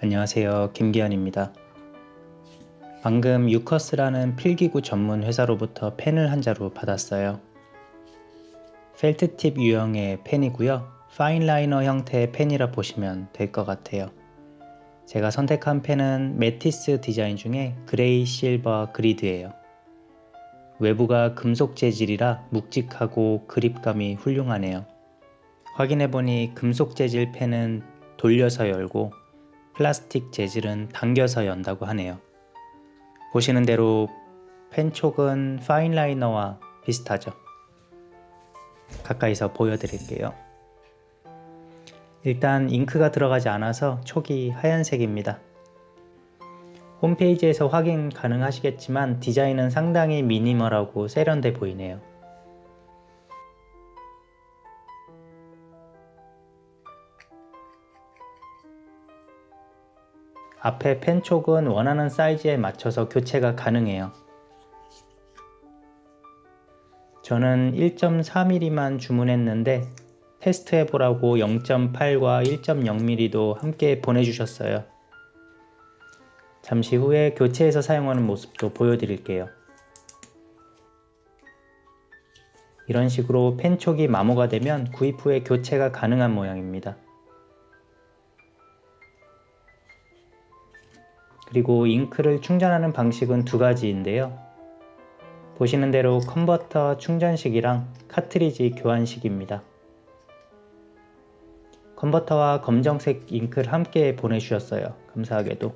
안녕하세요. 김기현입니다. 방금 유커스라는 필기구 전문 회사로부터 펜을 한 자루 받았어요. 펠트팁 유형의 펜이고요. 파인라이너 형태의 펜이라 보시면 될 것 같아요. 제가 선택한 펜은 메티스 디자인 중에 그레이 실버 그리드예요. 외부가 금속 재질이라 묵직하고 그립감이 훌륭하네요. 확인해보니 금속 재질 펜은 돌려서 열고 플라스틱 재질은 당겨서 연다고 하네요. 보시는 대로 펜촉은 파인라이너와 비슷하죠. 가까이서 보여드릴게요. 일단 잉크가 들어가지 않아서 촉이 하얀색입니다. 홈페이지에서 확인 가능하시겠지만 디자인은 상당히 미니멀하고 세련돼 보이네요. 앞에 펜촉은 원하는 사이즈에 맞춰서 교체가 가능해요. 저는 1.4mm만 주문했는데 테스트해보라고 0.8과 1.0mm도 함께 보내주셨어요. 잠시 후에 교체해서 사용하는 모습도 보여드릴게요. 이런 식으로 펜촉이 마모가 되면 구입 후에 교체가 가능한 모양입니다. 그리고 잉크를 충전하는 방식은 두 가지인데요. 보시는 대로 컨버터 충전식이랑 카트리지 교환식입니다. 컨버터와 검정색 잉크를 함께 보내주셨어요. 감사하게도.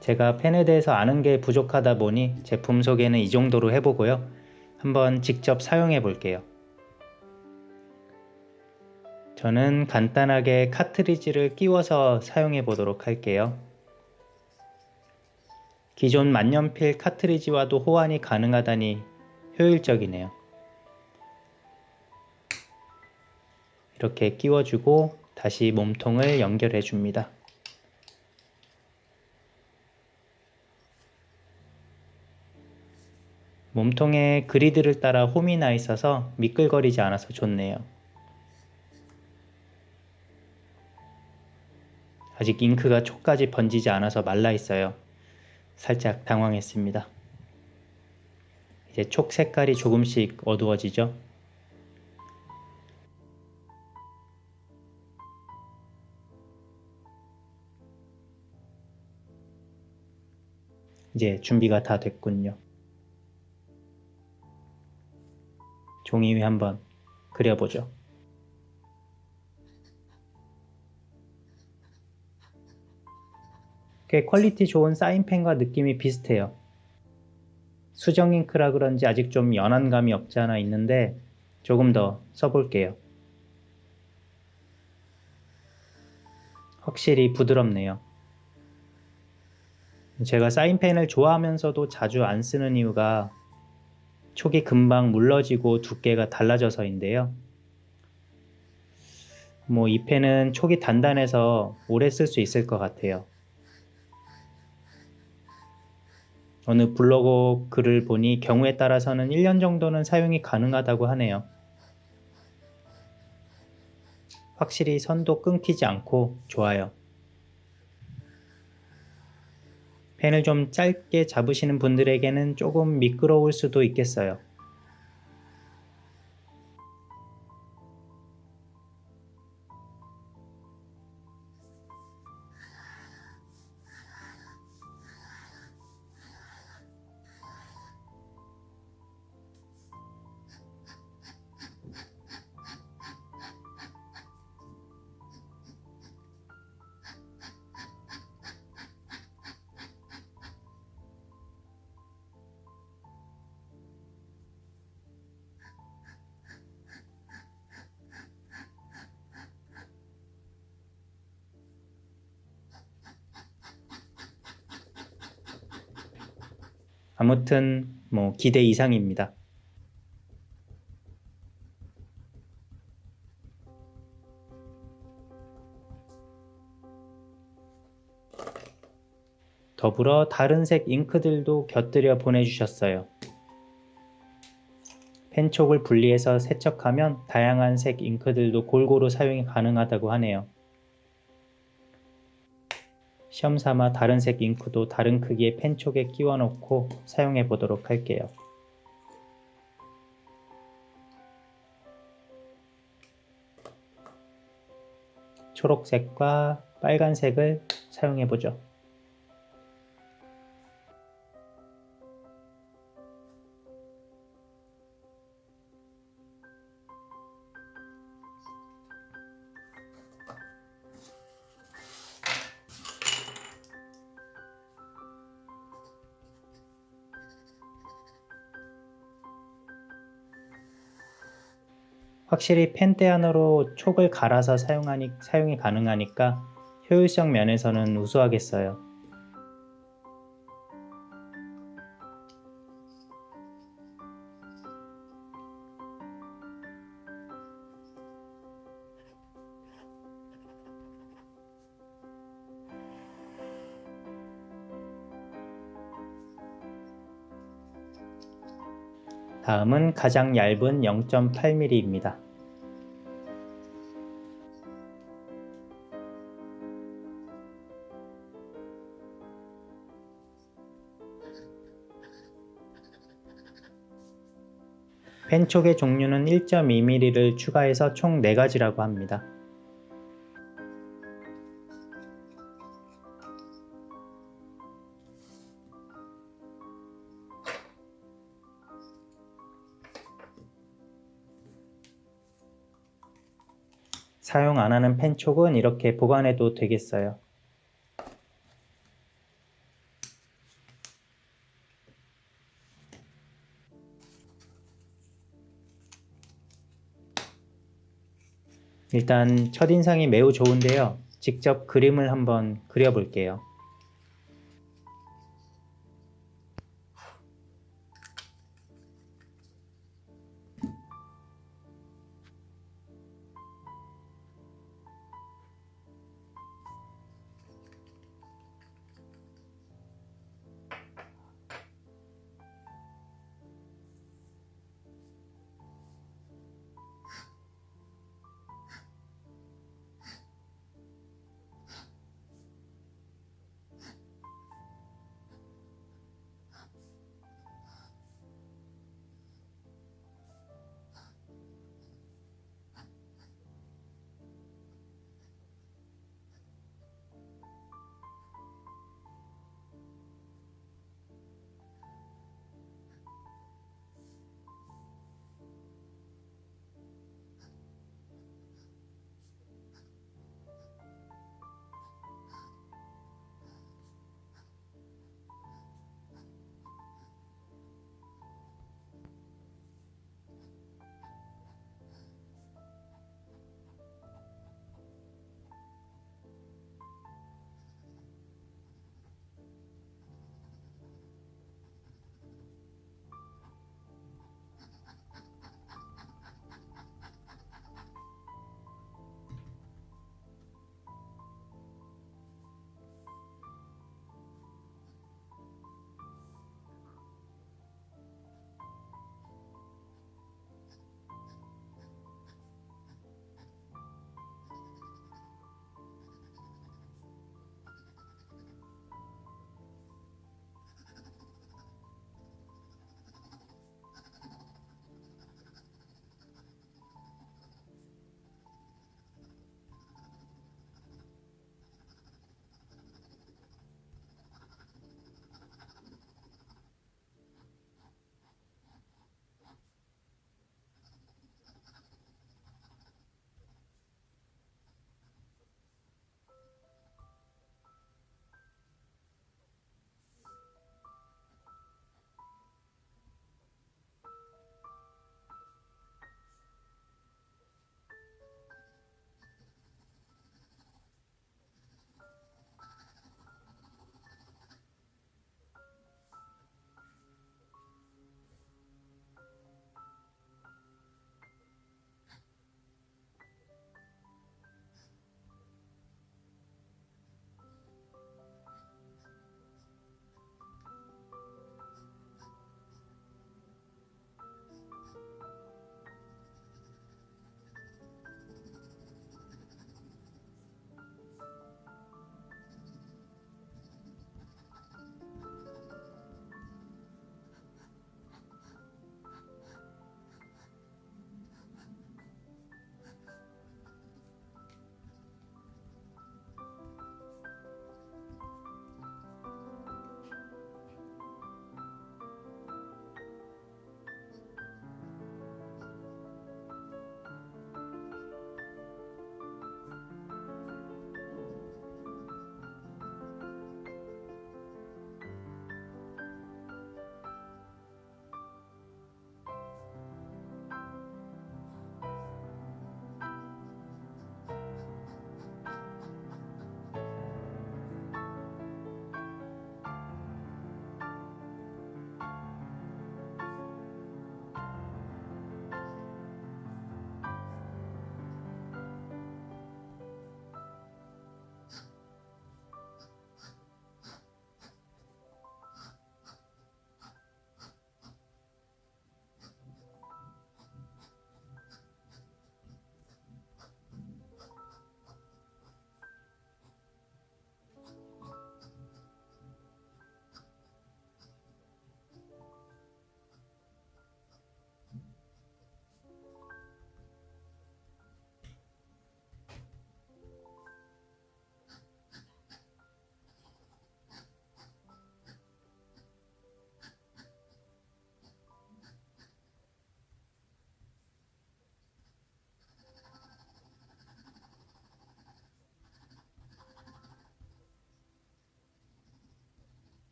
제가 펜에 대해서 아는 게 부족하다 보니 제품 소개는 이 정도로 해보고요. 한번 직접 사용해 볼게요. 저는 간단하게 카트리지를 끼워서 사용해 보도록 할게요. 기존 만년필 카트리지와도 호환이 가능하다니 효율적이네요. 이렇게 끼워주고 다시 몸통을 연결해 줍니다. 몸통에 그리드를 따라 홈이 나 있어서 미끌거리지 않아서 좋네요. 아직 잉크가 촉까지 번지지 않아서 말라 있어요. 살짝 당황했습니다. 이제 촉 색깔이 조금씩 어두워지죠? 이제 준비가 다 됐군요. 종이 위에 한번 그려보죠. 꽤 퀄리티 좋은 사인펜과 느낌이 비슷해요. 수정 잉크라 그런지 아직 좀 연한 감이 없지 않아 있는데 조금 더 써볼게요. 확실히 부드럽네요. 제가 사인펜을 좋아하면서도 자주 안 쓰는 이유가 촉이 금방 물러지고 두께가 달라져서인데요. 이 펜은 촉이 단단해서 오래 쓸 수 있을 것 같아요. 어느 블로그 글을 보니 경우에 따라서는 1년 정도는 사용이 가능하다고 하네요. 확실히 선도 끊기지 않고 좋아요. 펜을 좀 짧게 잡으시는 분들에게는 조금 미끄러울 수도 있겠어요. 아무튼 기대 이상입니다. 더불어 다른 색 잉크들도 곁들여 보내주셨어요. 펜촉을 분리해서 세척하면 다양한 색 잉크들도 골고루 사용이 가능하다고 하네요. 시험 삼아 다른 색 잉크도 다른 크기의 펜촉에 끼워 넣고 사용해 보도록 할게요. 초록색과 빨간색을 사용해 보죠. 확실히 펜대 안으로 촉을 갈아서 사용이 가능하니까 효율성 면에서는 우수하겠어요. 다음은 가장 얇은 0.8mm입니다. 펜촉의 종류는 1.2mm를 추가해서 총 4가지라고 합니다. 사용 안 하는 펜촉은 이렇게 보관해도 되겠어요. 일단 첫인상이 매우 좋은데요. 직접 그림을 한번 그려볼게요.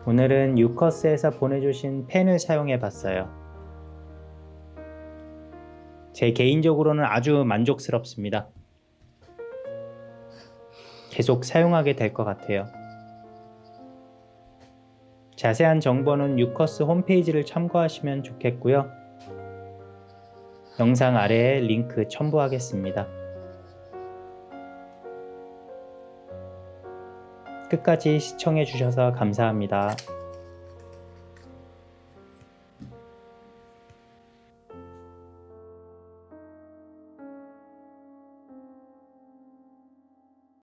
오늘은 유커스에서 보내주신 펜을 사용해 봤어요. 제 개인적으로는 아주 만족스럽습니다. 계속 사용하게 될 것 같아요. 자세한 정보는 유커스 홈페이지를 참고하시면 좋겠고요. 영상 아래에 링크 첨부하겠습니다. 끝까지 시청해 주셔서 감사합니다.